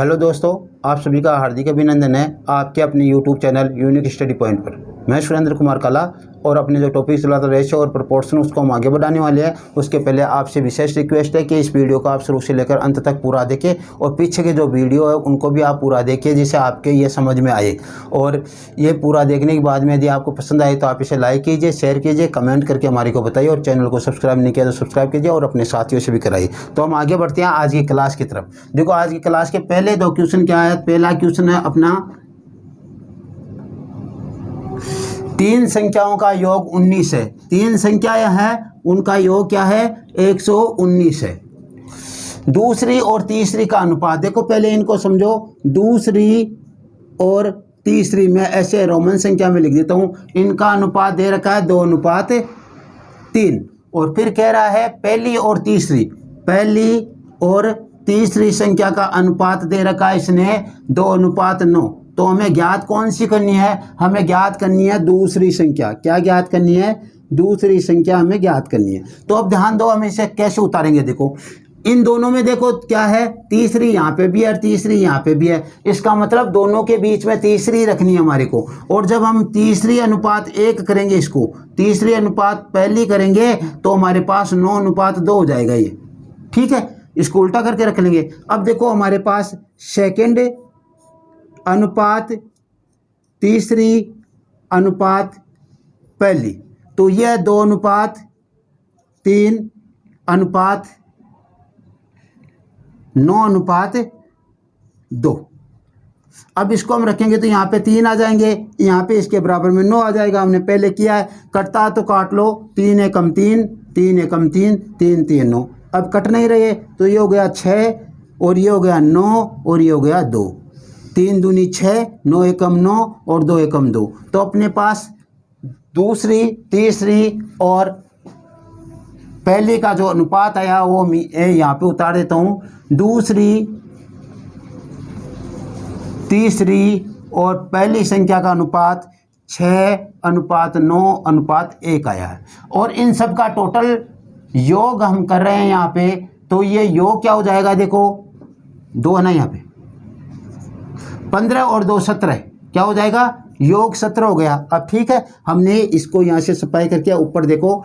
Hello दोस्तों, आप सभी का हार्दिक अभिनंदन है आपके अपने YouTube channel unique study point पर। मैं सुरेंद्र कुमार काला और अपने जो टॉपिक चला था रेशो और प्रोपोर्शन उसको हम आगे बढ़ाने वाले हैं। उसके पहले आपसे विशेष रिक्वेस्ट है कि इस वीडियो को आप शुरू से लेकर अंत तक पूरा देखें और पीछे के जो वीडियो है उनको भी आप पूरा देखिए जिससे आपके ये समझ में आए। और ये पूरा देखने के बाद में यदि आपको पसंद आए तो आप इसे लाइक कीजिए, शेयर कीजिए, कमेंट करके हमारे को बताइए और चैनल को सब्सक्राइब नहीं किया तो सब्सक्राइब कीजिए और अपने साथियों से भी कराइए। तो हम आगे बढ़ते हैं आज की क्लास की तरफ। देखो आज की क्लास के पहले दो क्वेश्चन क्या है। पहला क्वेश्चन है अपना 3 संख्याओं का योग 19 है। 3 संख्याएं हैं उनका योग क्या है 119 है। दूसरी और तीसरी का अनुपात देखो, पहले इनको समझो। दूसरी और तीसरी मैं ऐसे रोमन संख्या में लिख देता हूं। इनका अनुपात दे रखा है 2:3 और फिर कह रहा है पहली और तीसरी संख्या का अनुपात दे रखा है इसने 2:9। तो हमें ज्ञात कौन सी करनी है? हमें ज्ञात करनी है दूसरी संख्या। क्या ज्ञात करनी है? दूसरी संख्या हमें ज्ञात करनी है। तो अब ध्यान दो, हम इसे कैसे उतारेंगे। देखो इन दोनों में देखो क्या है, तीसरी यहाँ पे भी है और तीसरी यहाँ पे भी है। इसका मतलब दोनों के बीच में तीसरी रखनी है हमारे को। और जब हम तीसरी अनुपात 1 करेंगे, इसको तीसरी अनुपात पहली करेंगे तो हमारे पास 9:2 हो जाएगा ये। ठीक है, इसको उल्टा करके रख लेंगे। अब देखो हमारे पास सेकंड अनुपात तीसरी अनुपात पहली, तो यह 2:3 अनुपात 9:2। अब इसको हम रखेंगे तो यहाँ पे 3 आ जाएंगे, यहाँ पे इसके बराबर में 9 आ जाएगा। हमने पहले किया है, कटता तो काट लो। 3 एकम 3, 3 एकम 3, 3 3 9। अब कट नहीं रहे तो ये हो गया 6 और ये हो गया 9 और ये हो गया 2। 3 दूनी 6, 9 एकम 9 और 2 एकम 2। तो अपने पास दूसरी, तीसरी और पहली का जो अनुपात आया वो यहाँ पे उतार देता हूँ। दूसरी, तीसरी और पहली संख्या का अनुपात 6:9:1 आया है। और इन सब का टोटल योग हम कर रहे हैं यहाँ पे। तो ये योग क्या हो जाएगा? देखो 2 है ना, यहाँ पे 15 और 2 17 क्या हो जाएगा? योग 17 हो गया। अब ठीक है, हमने इसको यहाँ से सफाई करके ऊपर देखो,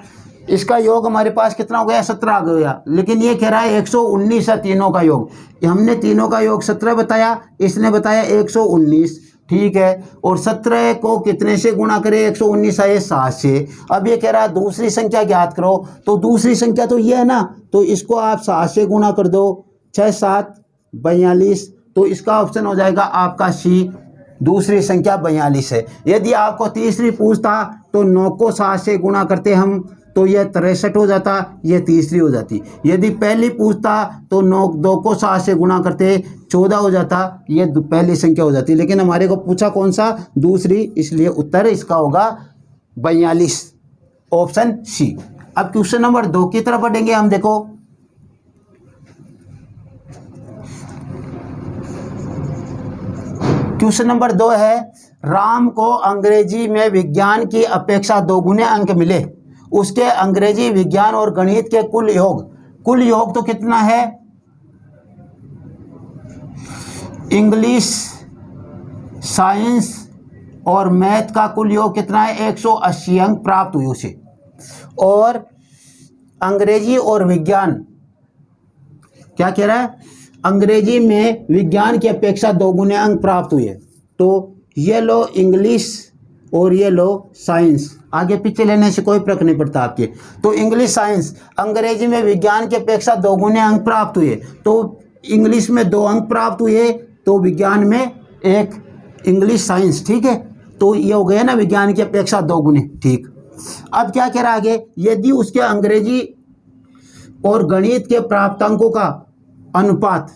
इसका योग हमारे पास कितना हो गया? 17 आ गया। लेकिन ये कह रहा है 119 है तीनों का योग। हमने तीनों का योग 17 बताया, इसने बताया 119। ठीक है, और 17 को कितने से गुणा करें? 119 आए 7 से। अब ये कह रहा है दूसरी संख्या ज्ञात करो। तो दूसरी संख्या तो ये है ना, तो इसको आप 7 से गुणा कर दो। 6 7 42। तो इसका ऑप्शन हो जाएगा आपका सी, दूसरी संख्या 42 है। यदि आपको तीसरी पूछता तो 9 को 7 से गुणा करते हम तो यह 63 हो जाता, यह तीसरी हो जाती। यदि पहली पूछता तो 2 को 7 से गुणा करते 14 हो जाता, यह पहली संख्या हो जाती। लेकिन हमारे को पूछा कौन सा? दूसरी, इसलिए उत्तर इसका होगा 42, ऑप्शन सी। अब क्वेश्चन नंबर 2 की तरफ बढ़ेंगे हम। देखो क्वेश्चन नंबर 2 है, राम को अंग्रेजी में विज्ञान की अपेक्षा 2 गुने अंक मिले। उसके अंग्रेजी, विज्ञान और गणित के कुल योग तो कितना है? इंग्लिश, साइंस और मैथ का कुल योग कितना है? 180 अंक प्राप्त हुए उसे। और अंग्रेजी और विज्ञान क्या कह रहा है? अंग्रेजी में विज्ञान की अपेक्षा 2 गुने अंक प्राप्त हुए। तो ये लो इंग्लिश और ये लो साइंस, आगे पीछे लेने से कोई फर्क नहीं पड़ता आपके। तो इंग्लिश, साइंस, अंग्रेजी में विज्ञान की अपेक्षा 2 गुने अंक प्राप्त हुए। तो इंग्लिश में 2 अंक प्राप्त हुए तो विज्ञान में 1, इंग्लिश साइंस। ठीक है, तो ये हो गया ना विज्ञान की अपेक्षा 2 गुने। ठीक, अब क्या कह रहा है आगे? यदि उसके अंग्रेजी और गणित के प्राप्तांकों का अनुपात,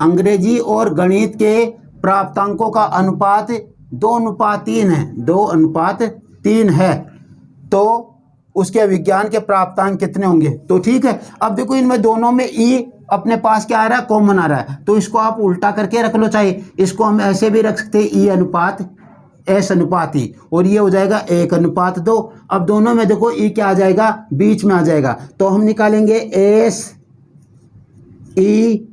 अंग्रेजी और गणित के प्राप्तांकों का अनुपात 2:3 है, 2:3 है, तो उसके विज्ञान के प्राप्तांक कितने होंगे? तो ठीक है, अब देखो इनमें दोनों में ई अपने पास क्या आ रहा है? कॉमन आ रहा है। तो इसको आप उल्टा करके रख लो, चाहे इसको हम ऐसे भी रख सकते हैं, ई अनुपात एस अनुपात ई, और ये हो जाएगा 1:2। अब दोनों में देखो ई क्या आ जाएगा? बीच में आ जाएगा। तो हम निकालेंगे एस ई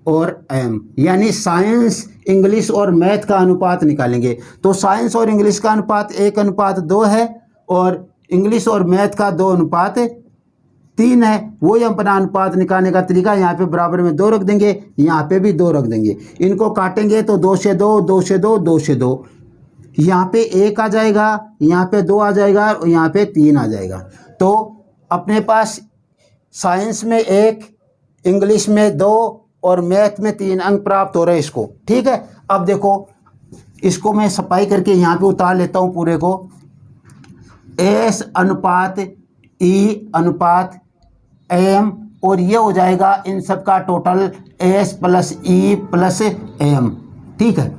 और एम, यानी साइंस, इंग्लिश और मैथ का अनुपात निकालेंगे। तो साइंस और इंग्लिश का अनुपात 1:2 है और इंग्लिश और मैथ का 2:3 है। वही अपना अनुपात निकालने का तरीका, यहाँ पे बराबर में 2 रख देंगे, यहाँ पे भी 2 रख देंगे। इनको काटेंगे तो 2 से 2, 2 से 2, 2 से 2, यहाँ पे 1 आ जाएगा, यहाँ पे 2 आ जाएगा और यहाँ पे 3 आ जाएगा। तो अपने पास साइंस में 1, इंग्लिश में 2 और मैथ में 3 अंक प्राप्त हो रहे हैं इसको। ठीक है, अब देखो इसको मैं सफाई करके यहाँ पे उतार लेता हूँ पूरे को। एस अनुपात ई अनुपात एम, और ये हो जाएगा इन सब का total S plus E plus M. ठीक है,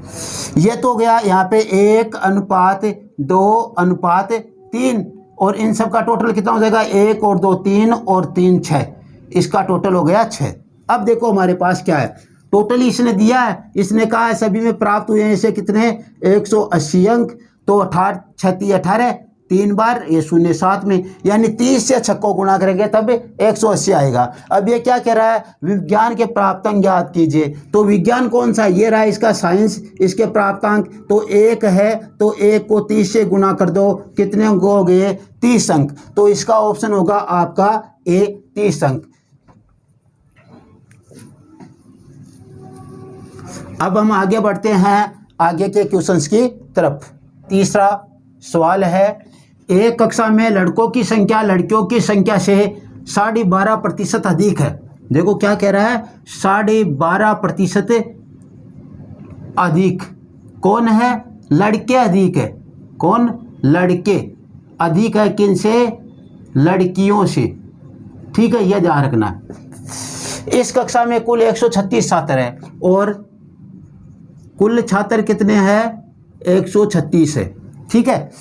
ये तो हो गया यहाँ पे 1:2:3 और इन सब का टोटल कितना हो जाएगा, 1 और 2 3 और 3 6, इसका टोटल हो गया 6। अब देखो हमारे पास क्या है, टोटली इसने दिया है, इसने कहा है सभी में प्राप्त हुए हैं इसे कितने 180 अंक। तो 18 36 18 3 बार ये 0 7 में, यानी 30 से 6 को गुणा करेंगे तब 180 आएगा। अब ये क्या कह रहा है, विज्ञान के प्राप्तांक ज्ञात कीजिए। तो विज्ञान कौन सा, ये रहा इसका साइंस, इसके प्राप्तांक तो 1 है, तो 1 को 30 से गुणा कर दो, कितने अंक हो गए 30 अंक। तो इसका ऑप्शन होगा आपका ए 30 अंक। अब हम आगे बढ़ते हैं आगे के क्वेश्चंस की तरफ। तीसरा सवाल है, एक कक्षा में लड़कों की संख्या लड़कियों की संख्या से 12.5% अधिक है। देखो क्या कह रहा है, 12.5% अधिक। कौन है, लड़के अधिक है। कौन, लड़के अधिक है, किन से, लड़कियों से। ठीक है, यह ध्यान रखना है। इस कक्षा में कुल 136 छात्र है और कुल छात्र कितने हैं, 136 है। ठीक है,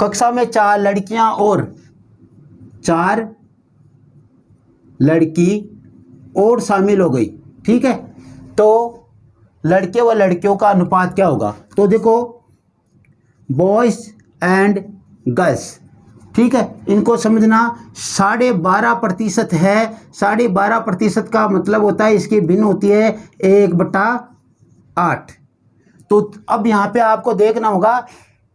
कक्षा में 4 लड़कियां और 4 लड़की और शामिल हो गई। ठीक है, तो लड़के व लड़कियों का अनुपात क्या होगा, तो देखो बॉयज एंड गर्ल्स। ठीक है, इनको समझना 12.5% है। 12.5% का मतलब होता है इसकी भिन्न होती है 1/8। तो अब यहाँ पे आपको देखना होगा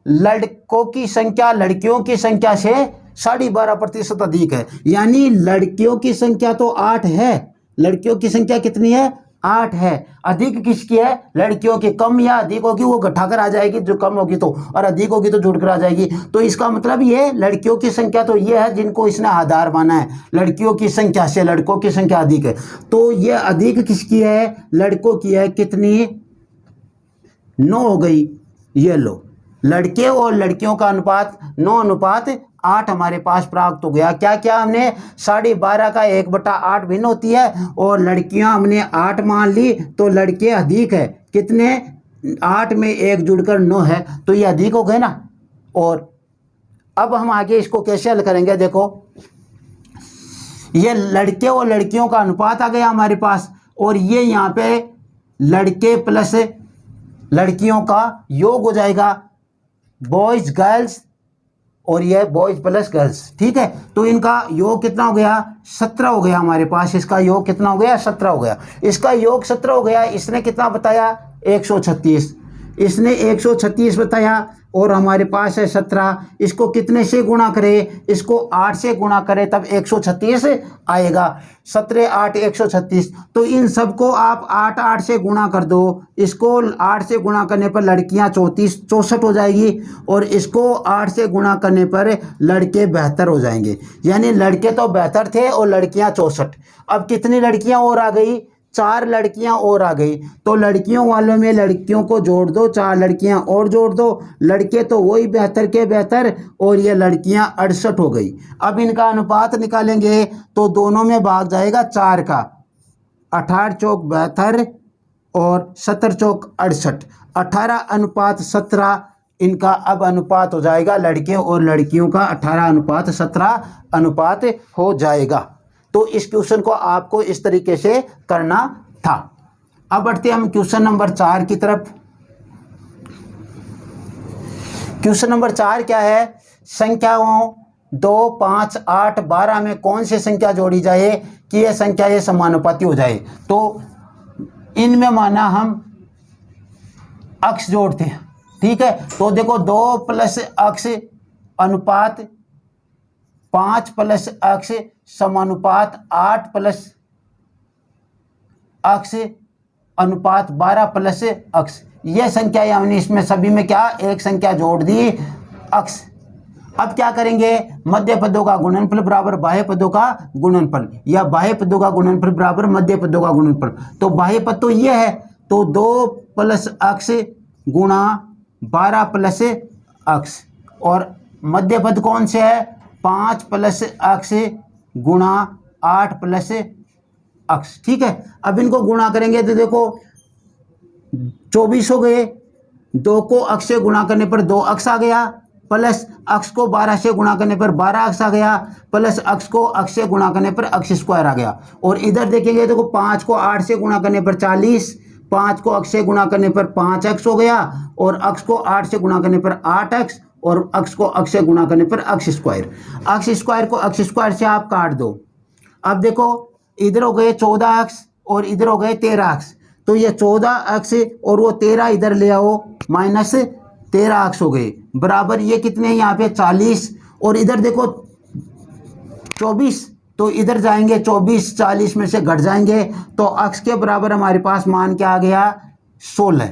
लड़कों की संख्या लड़कियों की संख्या से 12.5% अधिक है, यानी लड़कियों की संख्या तो 8 है, लड़कियों की संख्या कितनी है, 8 है। अधिक किसकी है, लड़कियों की। कम या अधिक होगी वो घटाकर आ जाएगी, जो कम होगी तो, और अधिक होगी तो जुड़कर आ जाएगी। तो इसका मतलब ये लड़कियों की संख्या तो ये है जिनको इसने आधार माना है, लड़कियों की संख्या से लड़कों की संख्या अधिक है। तो ये अधिक किसकी है, लड़कों की है। कितनी, 9 हो गई। ये लो, लड़के और लड़कियों का अनुपात 9:8 हमारे पास प्राप्त हो गया। क्या क्या हमने 12.5 का 1/8 भिन्न होती है और लड़कियां हमने 8 मान ली, तो लड़के अधिक है। कितने, 8 में 1 जुड़कर 9 है, तो ये अधिक हो गए ना। और अब हम आगे इसको कैसे हल करेंगे, देखो ये लड़के और लड़कियों का अनुपात आ गया हमारे पास, और ये यहाँ पे लड़के प्लस लड़कियों का योग हो जाएगा, बॉयज गर्ल्स, और ये बॉयज प्लस गर्ल्स। ठीक है, तो इनका योग कितना हो गया, 17 हो गया हमारे पास। इसका योग कितना हो गया, 17 हो गया। इसका योग 17 हो गया। इसने कितना बताया, 136। इसने 136 बताया और हमारे पास है 17। इसको कितने से गुणा करें, इसको 8 से गुणा करें तब 136 आएगा। 17 8 136। तो इन सबको आप 8 8 से गुणा कर दो। इसको 8 से गुणा करने पर लड़कियां 64 हो जाएगी और इसको 8 से गुणा करने पर लड़के 72 हो जाएंगे। यानी लड़के तो 72 थे और लड़कियां 64। अब कितनी लड़कियां और आ गई, 4 लड़कियां और आ गई। तो लड़कियों वालों में लड़कियों को जोड़ दो, 4 लड़कियां और जोड़ दो। लड़के तो वही 72 के 72 और ये लड़कियां 68 हो गई। अब इनका अनुपात निकालेंगे तो दोनों में भाग जाएगा 4 का। 18 चौक 72 और 70 चौक 68। 18:17 इनका अब अनुपात हो जाएगा, लड़के और लड़कियों का 18:17 अनुपात हो जाएगा। तो इस क्वेश्चन को आपको इस तरीके से करना था। अब बढ़ते हम क्वेश्चन नंबर 4 की तरफ। क्वेश्चन नंबर 4 क्या है, संख्याओं 2 5 8 12 में कौन सी संख्या जोड़ी जाए कि यह संख्या ये समानुपाती हो जाए। तो इनमें माना हम अक्स जोड़ते हैं, ठीक है। तो देखो 2 प्लस अक्स अनुपात 5 प्लस अक्स समानुपात 8 प्लस अक्स अनुपात 12 प्लस अक्स। यह संख्या हमने इसमें सभी में क्या एक संख्या जोड़ दी अक्स। अब क्या करेंगे, मध्य पदों का गुणनफल बराबर बाह्य पदों का गुणनफल, या बाह्य पदों का गुणनफल बराबर मध्य पदों का गुणनफल। तो बाह्य पद तो ये है, तो 2 प्लस अक्स गुणा 12 प्लस अक्स, और मध्य पद कौन से है 5 प्लस अक्स गुणा 8 प्लस अक्स, ठीक है। अब इनको गुणा करेंगे तो देखो 24 हो गए, 2 को अक्स से गुणा करने पर 2 अक्स आ गया, प्लस अक्स को 12 से गुणा करने पर 12 अक्स आ गया, प्लस अक्स को अक्स से गुणा करने पर अक्स स्क्वायर आ गया। और इधर देखेंगे देखो 5 को 8 से गुणा करने पर 40, 5 को अक्स से गुणा करने पर 5 अक्स हो गया, और अक्स को 8 से गुणा करने पर 8 अक्स, और अक्स को अक्स से गुणा करने पर अक्स स्क्वायर। अक्स स्क्वायर को अक्स स्क्वायर से आप काट दो। अब देखो इधर हो गए 14 अक्स और इधर हो गए 13 अक्स, तो ये 14 अक्स और वो 13 इधर ले आओ, माइनस 13 अक्स हो गए, बराबर ये कितने हैं यहाँ पे 40, और इधर देखो 24, तो इधर जाएंगे 24 40 में से घट जाएंगे, तो अक्स के बराबर हमारे पास मान क्या आ गया 16।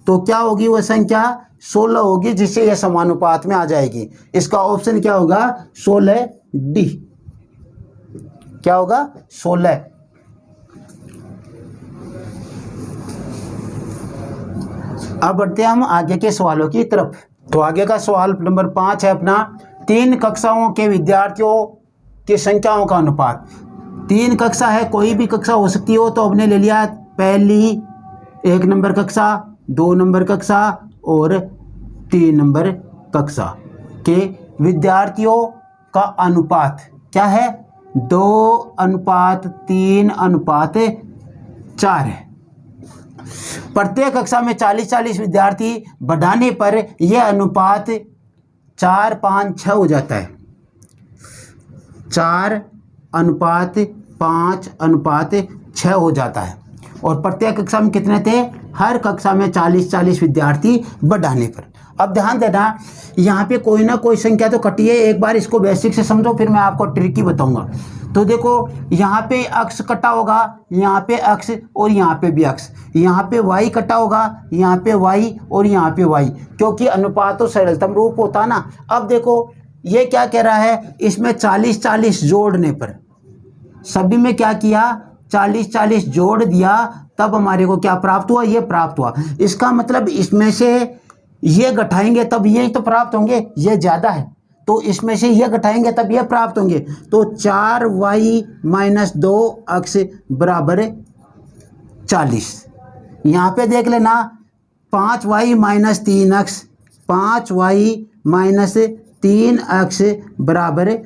तो क्या होगी वो संख्या 16 होगी, जिससे यह समानुपात में आ जाएगी। इसका ऑप्शन क्या होगा 16 डी। क्या होगा 16। अब बढ़ते हैं हम आगे के सवालों की तरफ। तो आगे का सवाल नंबर 5 है अपना, 3 कक्षाओं के विद्यार्थियों की संख्याओं का अनुपात। 3 कक्षा है, कोई भी कक्षा हो सकती हो, तो हमने ले लिया पहली 1 नंबर कक्षा, 2 नंबर कक्षा और 3 नंबर कक्षा के विद्यार्थियों का अनुपात क्या है 2:3:4 है। प्रत्येक कक्षा में 40-40 विद्यार्थी बढ़ाने पर यह अनुपात 4:5:6 हो जाता है। 4:5:6 हो जाता है। और प्रत्येक कक्षा में कितने थे, हर कक्षा में 40-40 विद्यार्थी बढ़ाने पर। अब ध्यान देना, यहाँ पे कोई ना कोई संख्या तो कटी है, एक बार इसको बेसिक से समझो, फिर मैं आपको ट्रिकी बताऊंगा। तो देखो यहाँ पे अक्स कटा होगा, यहाँ पे अक्स और यहाँ पे भी अक्स, यहाँ पे वाई कटा होगा, यहाँ पे वाई और यहाँ पे वाई, क्योंकि अनुपात तो सरलतम रूप होता ना। अब देखो ये क्या कह रहा है, इसमें 40-40 जोड़ने पर सभी में क्या किया 40-40 जोड़ दिया, तब हमारे को क्या प्राप्त हुआ, ये प्राप्त हुआ। इसका मतलब इसमें से ये घटाएंगे तब ये तो प्राप्त होंगे, ये ज़्यादा है तो इसमें से ये घटाएंगे तब ये प्राप्त होंगे। तो 4y-2 अक्स बराबर 40। यहाँ पे देख लेना 5y-3 अक्स, 5y-3 अक्स बराबर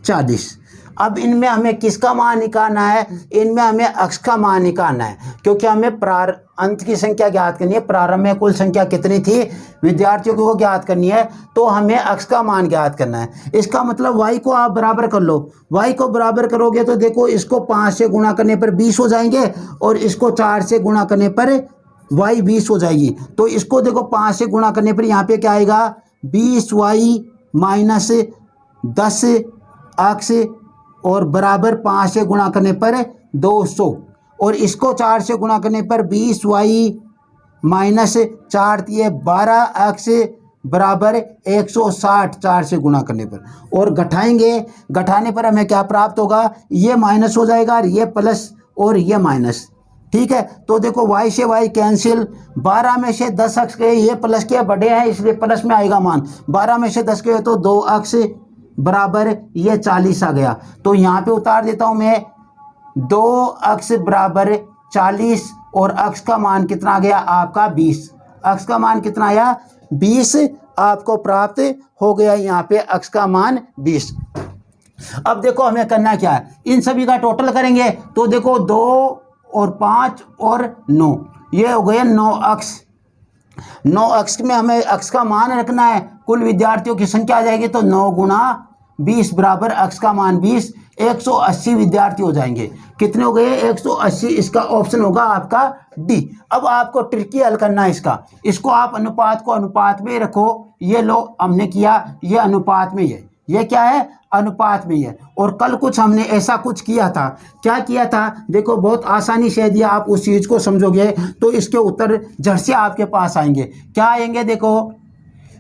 40। अब इनमें हमें किसका मान निकालना है, इनमें हमें अक्स का मान निकालना है, क्योंकि हमें अंत की संख्या ज्ञात करनी है। प्रारंभ में कुल संख्या कितनी थी विद्यार्थियों को ज्ञात करनी है, तो हमें अक्स का मान ज्ञात करना है। इसका मतलब y को आप बराबर कर लो, y को बराबर करोगे तो देखो इसको 5 से गुणा करने पर 20 हो जाएंगे, और इसको 4 से गुणा करने पर y 20 हो जाएगी। तो इसको देखो 5 से गुणा करने पर यहाँ पे क्या आएगा 20y-10 अक्स, और बराबर 5 से गुणा करने पर 200, और इसको 4 से गुणा करने पर 20y-4 ये 12 अक्स बराबर 160 4 से गुणा करने पर। और घटाएंगे, घटाने पर हमें क्या प्राप्त होगा, ये माइनस हो जाएगा, ये प्लस और ये माइनस, ठीक है। तो देखो y से y कैंसिल, 12 में से 10 अक्स गए, ये प्लस के बड़े हैं इसलिए प्लस में आएगा मान, 12 में से 10 गए तो 2 अक्स बराबर ये 40 आ गया। तो यहाँ पे उतार देता हूँ मैं 2 अक्स बराबर 40, और अक्स का मान कितना आ गया आपका 20। अक्स का मान कितना आया 20 आपको प्राप्त हो गया, यहाँ पे अक्स का मान 20। अब देखो हमें करना क्या है, इन सभी का टोटल करेंगे तो देखो 2 और 5 और 9, ये हो गए 9 अक्स। 9 अक्स में हमें अक्स का मान रखना है, कुल विद्यार्थियों की संख्या आ जाएगी, तो 9 गुणा 20 बराबर अक्स का मान 20, 180 विद्यार्थी हो जाएंगे। कितने हो गए? 180। इसका ऑप्शन होगा आपका डी। अब आपको ट्रिकी हल करना है इसको आप अनुपात को अनुपात में रखो। ये लो हमने किया, ये अनुपात में है, ये क्या है? अनुपात में है। और कल कुछ हमने ऐसा कुछ किया था। क्या किया था? देखो बहुत आसानी से यदि आप उस चीज़ को समझोगे तो इसके उत्तर झट से आपके पास आएंगे। क्या आएंगे? देखो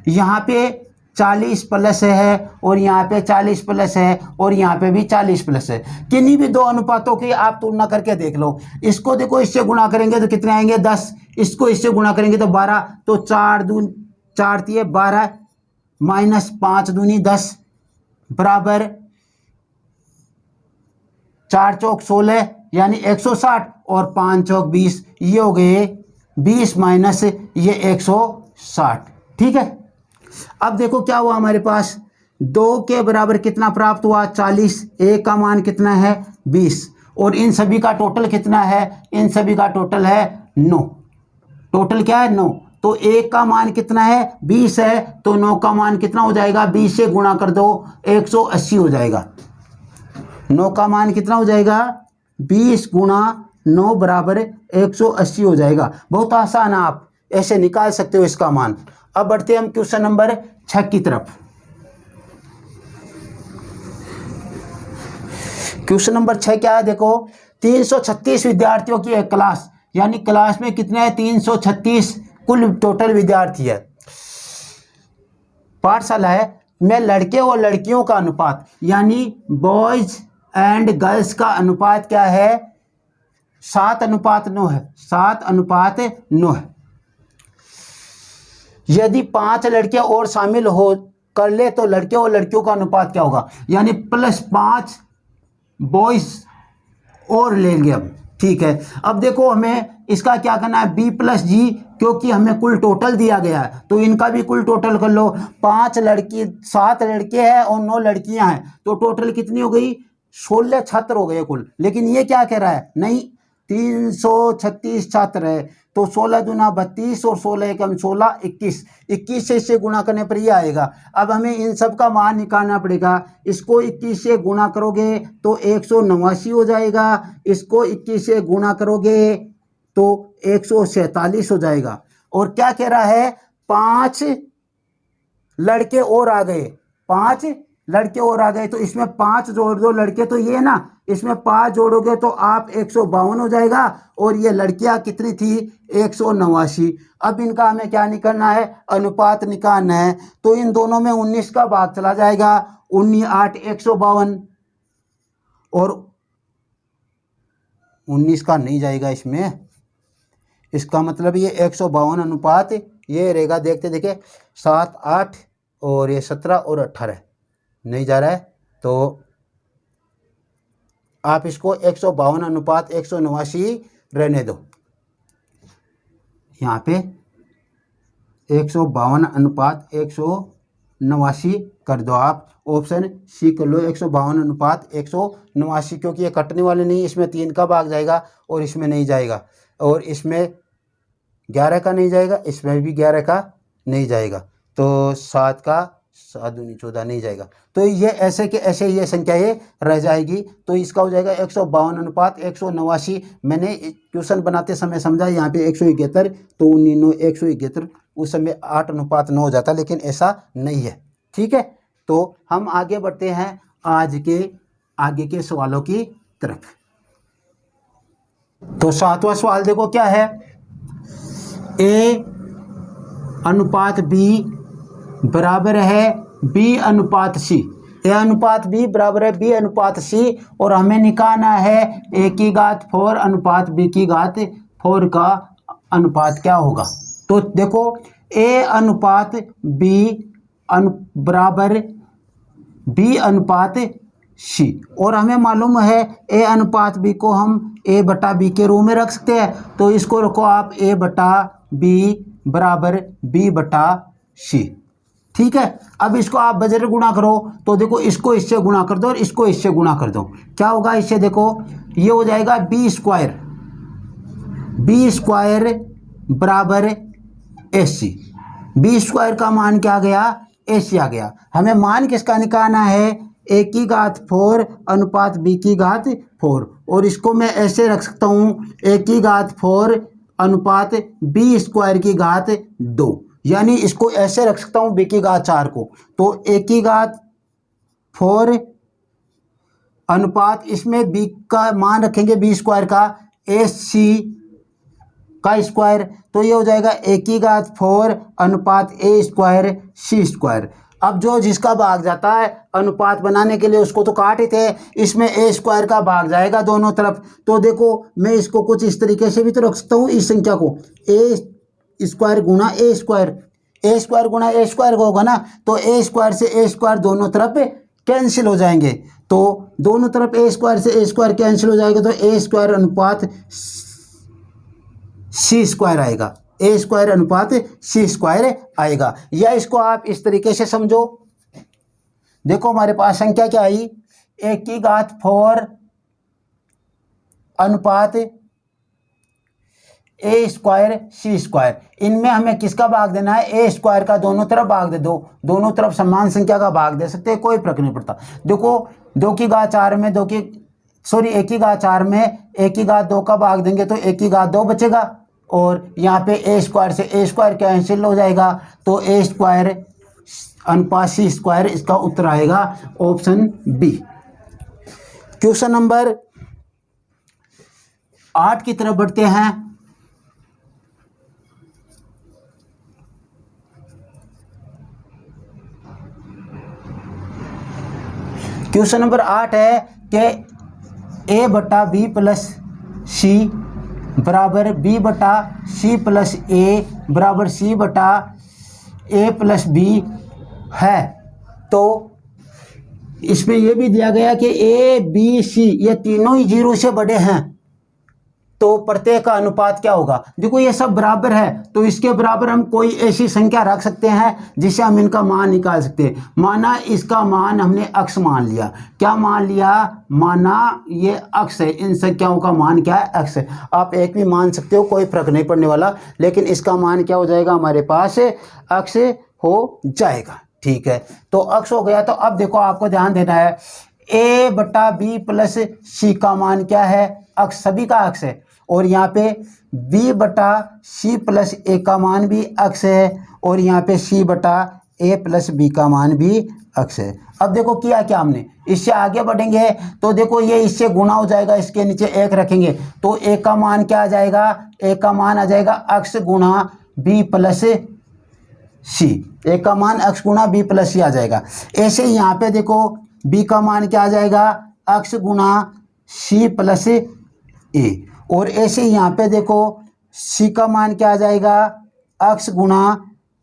यहाँ पे 40 प्लस है और यहाँ पे 40 प्लस है और यहाँ पे भी 40 प्लस है। किन्हीं भी दो अनुपातों की आप तुलना करके देख लो। इसको देखो इससे गुणा करेंगे तो कितने आएंगे? 10। इसको इससे गुणा करेंगे तो 12। तो 4 दूनी 4 तिये 12 माइनस 5 दूनी 10 बराबर 4 चौक 16 यानी 160 और 5 चौक 20। ये हो गए 20 माइनस ये 160। ठीक है। अब देखो क्या हुआ हमारे पास? 2 के बराबर कितना प्राप्त हुआ? 40। ए का मान कितना है? 20। और इन सभी का टोटल कितना है? इन सभी का टोटल है 9। टोटल क्या है? 9। तो 1 का मान कितना है? 20 है। तो 9 का मान कितना हो जाएगा? 20 से गुणा कर दो, 180 हो जाएगा। 9 का मान कितना हो जाएगा? 20 गुणा 9 बराबर 180 हो जाएगा। बहुत आसान है, आप ऐसे निकाल सकते हो इसका मान। अब बढ़ते हैं हम क्वेश्चन नंबर 6 की तरफ। क्वेश्चन नंबर 6 क्या है? देखो 336 विद्यार्थियों की एक क्लास, यानी क्लास में कितने हैं? 336 कुल टोटल विद्यार्थी है। पाठशाला है में लड़के और लड़कियों का अनुपात, यानी बॉयज एंड गर्ल्स का अनुपात क्या है? 7:9 है। 7:9 है। यदि 5 लड़के और शामिल हो कर ले तो लड़के और लड़कियों का अनुपात क्या होगा? यानी +5 बॉयज और लेंगे हम। ठीक है। अब देखो हमें इसका क्या करना है? B + G, क्योंकि हमें कुल टोटल दिया गया है तो इनका भी कुल टोटल कर लो। 7 लड़के हैं और 9 लड़कियां हैं, तो टोटल कितनी हो गई? 16 छात्र हो गए कुल। लेकिन ये क्या कह रहा है? नहीं, 336 छात्र है तो 16 दूना 32 और 16 एकम 16, 21। 21 से इससे गुणा करने पर ये आएगा। अब हमें इन सब का मान निकालना पड़ेगा। इसको 21 से गुणा करोगे तो 189 हो जाएगा। इसको 21 से गुणा करोगे तो 147 हो जाएगा। और क्या कह रहा है? 5 लड़के और आ गए। 5 लड़के और आ गए तो इसमें 5 जोड़ दो लड़के, तो ये ना इसमें 5 जोड़ोगे तो आप 152 हो जाएगा। और ये लड़कियां कितनी थी? 189। अब इनका हमें क्या निकालना है? अनुपात निकालना है। तो इन दोनों में 19 का भाग चला जाएगा। 19 8 152 और 19 का नहीं जाएगा इसमें। इसका मतलब ये 152 अनुपात ये रहेगा। देखते देखे 7 8 और ये 17 और 18 नहीं जा रहा है, तो आप इसको 152 अनुपात 189 रहने दो। यहाँ पे 152 अनुपात 189 कर दो। आप ऑप्शन सी कर लो, 152 अनुपात 189, क्योंकि ये कटने वाले नहीं, इसमें 3 का भाग जाएगा और इसमें नहीं जाएगा, और इसमें 11 का नहीं जाएगा, इसमें भी 11 का नहीं जाएगा, तो 7 का 7 दूनी 14 नहीं जाएगा। तो ये ऐसे के ऐसे ये संख्या ये रह जाएगी। तो इसका हो जाएगा 152 अनुपात 189। मैंने क्वेश्चन बनाते समय समझा यहाँ पे 171, तो 171 उस समय 8:9 हो जाता, लेकिन ऐसा नहीं है। ठीक है। तो हम आगे बढ़ते हैं आगे के सवालों की तरफ। तो 7वां सवाल देखो क्या है? A अनुपात B बराबर है B अनुपात C। A अनुपात B बराबर है B अनुपात C, और हमें निकालना है A की घात 4 अनुपात B की घात 4 का अनुपात क्या होगा। तो देखो A अनुपात B बराबर B अनुपात C, और हमें मालूम है A अनुपात B को हम A बटा B के रूप में रख सकते हैं। तो इसको रखो आप A बटा B बराबर B बटा C। ठीक है। अब इसको आप बजर गुणा करो, तो देखो इसको इससे गुणा कर दो और इसको इससे गुणा कर दो। क्या होगा इससे? देखो ये हो जाएगा B स्क्वायर बराबर AC। B स्क्वायर का मान क्या आ गया? AC आ गया। हमें मान किसका निकालना है? a की घात 4 अनुपात b की घात 4, और इसको मैं ऐसे रख सकता हूँ a की घात 4 अनुपात b स्क्वायर की घात 2, यानी इसको ऐसे रख सकता हूँ b की घात 4 को, तो a की घात 4 अनुपात इसमें b का मान रखेंगे b स्क्वायर का ac का स्क्वायर, तो ये हो जाएगा a की घात 4 अनुपात a स्क्वायर c स्क्वायर। अब जो जिसका भाग जाता है अनुपात बनाने के लिए उसको तो काट ही थे, इसमें a स्क्वायर का भाग जाएगा दोनों तरफ, तो देखो मैं इसको कुछ इस तरीके से भी तो रख सकता हूँ, इस संख्या को a स्क्वायर गुणा a स्क्वायर गुणा a स्क्वायर होगा ना, तो a स्क्वायर से a स्क्वायर दोनों तरफ कैंसिल हो जाएंगे, तो दोनों तरफ a स्क्वायर से a स्क्वायर कैंसिल हो जाएगा, तो a स्क्वायर अनुपात c स्क्वायर आएगा, a स्क्वायर अनुपात c स्क्वायर आएगा। या इसको आप इस तरीके से समझो, देखो हमारे पास संख्या क्या आई, a की घात 4 अनुपात a स्क्वायर c स्क्वायर, इनमें हमें किसका भाग देना है, a स्क्वायर का दोनों तरफ भाग दे दो, दोनों तरफ समान संख्या का भाग दे सकते हैं, कोई फर्क नहीं पड़ता। देखो 2 की घात 4 में a की घात 4 में a की घात 2 का भाग देंगे तो a की घात 2 बचेगा, और यहाँ पे a स्क्वायर से a स्क्वायर कैंसिल हो जाएगा, तो a स्क्वायर अनुपात c स्क्वायर, इसका उत्तर आएगा ऑप्शन बी। क्वेश्चन नंबर 8 की तरफ बढ़ते हैं। क्वेश्चन नंबर 8 है कि a बटा b प्लस सी बराबर b बटा c प्लस a बराबर c बटा a प्लस b है, तो इसमें यह भी दिया गया कि a b c ये तीनों ही 0 से बड़े हैं, तो प्रत्येक का अनुपात क्या होगा। देखो ये सब बराबर है, तो इसके बराबर हम कोई ऐसी संख्या रख सकते हैं जिससे हम इनका मान निकाल सकते हैं। माना इसका मान हमने अक्स मान लिया, क्या मान लिया, माना ये अक्स है, इन संख्याओं का मान क्या है, अक्स है। आप एक भी मान सकते हो, कोई फर्क नहीं पड़ने वाला, लेकिन इसका मान क्या हो जाएगा, हमारे पास अक्स हो जाएगा। ठीक है, तो अक्स हो गया। तो अब देखो आपको ध्यान देना है, a बटा बी प्लस सी का मान क्या है, अक्स, सभी का अक्स है, और यहाँ पे b बटा c प्लस a का मान भी अक्स है, और यहाँ पे c बटा a प्लस b का मान भी अक्स है। अब देखो किया क्या हमने, इससे आगे बढ़ेंगे तो देखो ये इससे गुणा हो जाएगा, इसके नीचे 1 रखेंगे तो a का मान क्या आ जाएगा, a का मान आ जाएगा अक्स गुणा b प्लस c, a का मान अक्स गुणा b प्लस c आ जाएगा। ऐसे ही यहाँ पे देखो b का मान क्या आ जाएगा, अक्स गुणा c प्लस a, और ऐसे यहाँ पे देखो c का मान क्या आ जाएगा, अक्स गुणा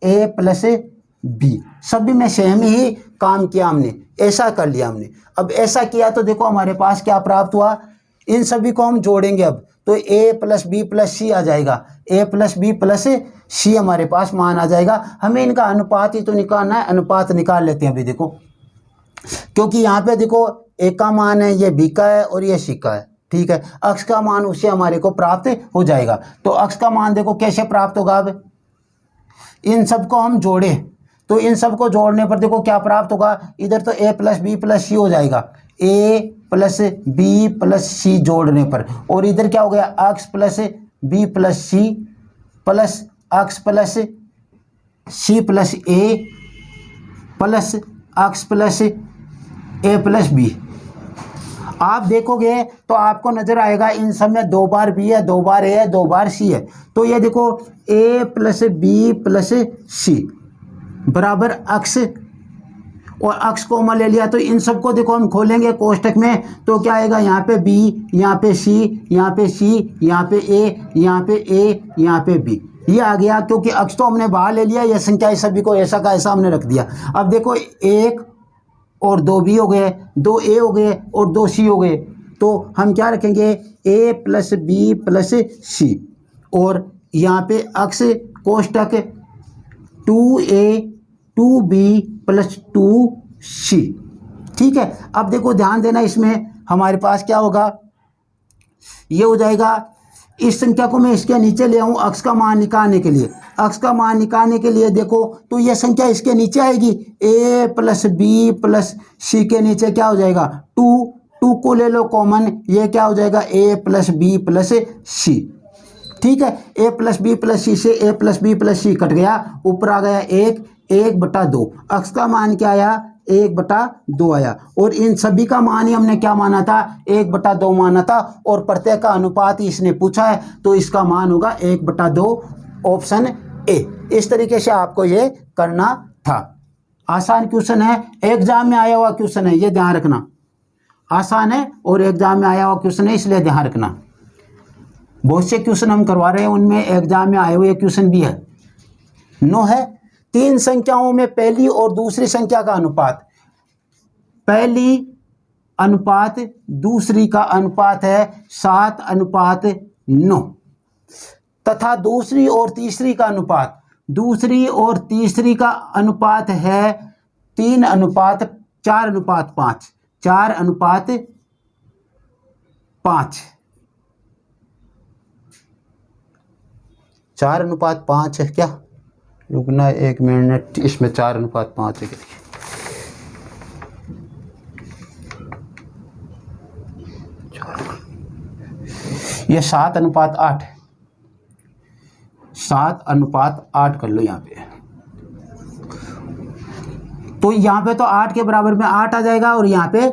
a प्लस b। सभी में सेम ही काम किया हमने, ऐसा कर लिया हमने। अब ऐसा किया तो देखो हमारे पास क्या प्राप्त हुआ, इन सभी को हम जोड़ेंगे अब, तो a प्लस बी प्लस सी आ जाएगा, a प्लस बी प्लस सी हमारे पास मान आ जाएगा। हमें इनका अनुपात ही तो निकालना है, अनुपात निकाल लेते हैं अभी देखो, क्योंकि यहाँ पे देखो a का मान है, ये b का है और ये c का है। ठीक है, अक्स का मान उससे हमारे को प्राप्त हो जाएगा। तो अक्स का मान देखो कैसे प्राप्त होगा, अब इन सबको हम जोड़े तो इन सबको जोड़ने पर देखो क्या प्राप्त होगा, इधर तो a plus B plus C हो जाएगा, a plus B plus C जोड़ने पर, और इधर क्या हो गया, X plus B plus C plus X plus C plus A plus X plus A plus B. आप देखोगे तो आपको नजर आएगा इन सब में 2 बार बी है, 2 बार ए है, 2 बार सी है। तो ये देखो a प्लस बी प्लस सी बराबर अक्स, और अक्स को कॉमन ले लिया तो इन सबको देखो हम खोलेंगे कोष्टक में, तो क्या आएगा, यहाँ पे b, यहाँ पे c, यहाँ पे c, यहाँ पे a, यहाँ पे a, यहाँ पे b, ये आ गया। क्योंकि अक्स तो हमने बाहर ले लिया, ये संख्या इस सभी को ऐसा का ऐसा हमने रख दिया। अब देखो 1 और 2 b हो गए, 2 a हो गए और 2 c हो गए, तो हम क्या रखेंगे, a प्लस बी प्लस सी, और यहाँ पे अक्स कोष्टक 2a 2b प्लस 2c। ठीक है, अब देखो ध्यान देना, इसमें हमारे पास क्या होगा, ये हो जाएगा इस संख्या को मैं इसके नीचे ले आऊँ अक्स का मान निकालने के लिए। अक्स का मान निकालने के लिए देखो तो ये संख्या इसके नीचे आएगी, ए प्लस बी प्लस सी के नीचे क्या हो जाएगा 2 को ले लो कॉमन, ये क्या हो जाएगा ए प्लस बी प्लस सी। ठीक है, ए प्लस बी प्लस सी से ए प्लस बी प्लस सी कट गया, ऊपर आ गया 1/2। अक्स का मान क्या आया 1/2 आया, और इन सभी का मान ही हमने क्या माना था 1/2 माना था, और प्रत्येक का अनुपात ही इसने पूछा है तो इसका मान होगा 1/2, ऑप्शन ए। इस तरीके से आपको ये करना था। आसान क्वेश्चन है, एग्जाम में आया हुआ क्वेश्चन है, ये ध्यान रखना। आसान है और एग्जाम में आया हुआ क्वेश्चन है, इसलिए ध्यान रखना। बहुत से क्वेश्चन हम करवा रहे हैं, उनमें एग्जाम में आए हुए क्वेश्चन भी है। 9 है, 3 संख्याओं में पहली और दूसरी संख्या का अनुपात, पहली अनुपात दूसरी का अनुपात है 7:9, तथा दूसरी और तीसरी का अनुपात, दूसरी और तीसरी का अनुपात है 3:4:5, 4:5, 4:5 है क्या, रुकना 1 मिनट, इसमें 4:5 है। ये 7:8 है, 7:8 कर लो यहाँ पे। तो यहाँ पे तो 8 के बराबर में 8 आ जाएगा और यहाँ पे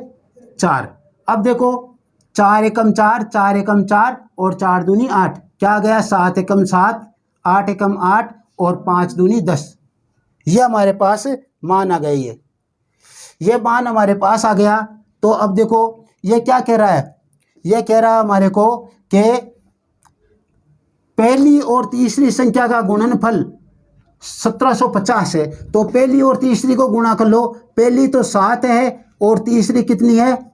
4। अब देखो 4 एकम 4, 4 एकम 4 और 4 दूनी 8, क्या आ गया 7 एकम 7, 8 एकम 8 और 5 दूनी 10। ये हमारे पास मान आ गया, ये मान हमारे पास आ गया। तो अब देखो ये क्या कह रहा है, ये कह रहा है हमारे को कि पहली और तीसरी संख्या का गुणनफल 1750 है, तो पहली और तीसरी को गुणा कर लो। पहली तो 7 है और तीसरी कितनी है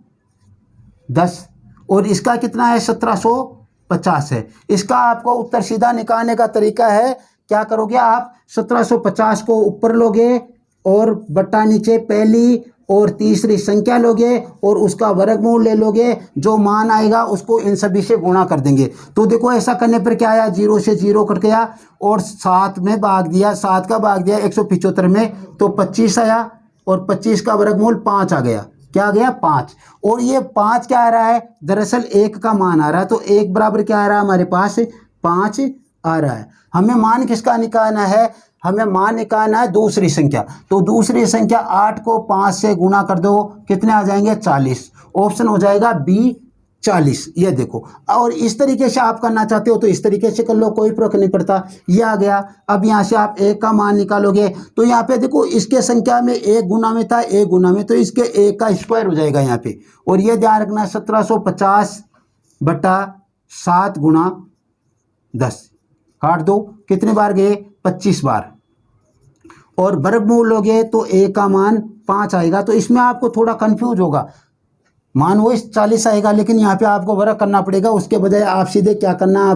10, और इसका कितना है 1750 है। इसका आपको उत्तर सीधा निकालने का तरीका है, क्या करोगे आप 1750 को ऊपर लोगे और बट्टा नीचे पहली और तीसरी संख्या लोगे और उसका वर्गमूल ले लोगे, जो मान आएगा उसको इन सभी से गुणा कर देंगे। तो देखो ऐसा करने पर क्या आया, 0 से 0 कट गया और 7 में भाग दिया, 7 का भाग दिया 175 में, तो 25 आया और 25 का वर्गमूल 5 आ गया। क्या आ गया 5, और ये 5 क्या आ रहा है, दरअसल 1 का मान आ रहा है, तो 1 बराबर क्या आ रहा है हमारे पास 5 आ रहा है। हमें मान किसका निकालना है, हमें मान निकालना है दूसरी संख्या। तो दूसरी संख्या 8 को 5 से गुणा कर दो, कितने आ जाएंगे 40, ऑप्शन हो जाएगा बी 40। ये देखो, और इस तरीके से आप करना चाहते हो तो इस तरीके से कर लो, कोई फर्क नहीं पड़ता। ये आ गया। अब यहाँ से आप 1 का मान निकालोगे तो यहाँ पे देखो इसके संख्या में 1 गुना में था, 1 गुना में, तो इसके 1 का स्क्वायर हो जाएगा यहाँ पे। और ये ध्यान रखना 1750 बटा 7 गुणा 10, काट दो, कितने बार गए 25 बार, और वर्गमूल लोगे तो 1 का मान 5 आएगा। तो इसमें आपको थोड़ा कंफ्यूज होगा, मान वो 40 आएगा लेकिन यहाँ पे आपको वर्ग करना पड़ेगा। उसके बजाय आप सीधे क्या करना है,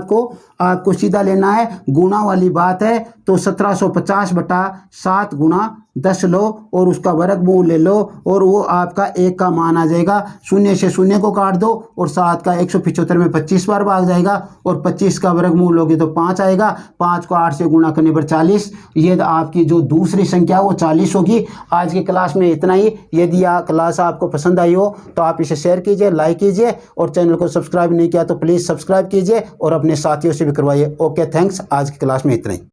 आपको सीधा लेना है, गुणा वाली बात है। तो 1750 बटा 7 गुणा 10 लो और उसका वर्गमूल ले लो और वो आपका 1 का मान आ जाएगा। 0 से 0 को काट दो और 7 का 175 में 25 बार भाग जाएगा और 25 का वर्गमूल लोगे तो 5 आएगा। 5 को 8 से गुणा करने पर 40। ये आपकी जो दूसरी संख्या वो 40 होगी। आज की क्लास में इतना ही। यदि क्लास आपको पसंद आई हो तो आप इसे शेयर कीजिए, लाइक कीजिए, और चैनल को सब्सक्राइब नहीं किया तो प्लीज़ सब्सक्राइब कीजिए और अपने साथियों से भी करवाइए। Okay, thanks. आज की क्लास में इतना ही।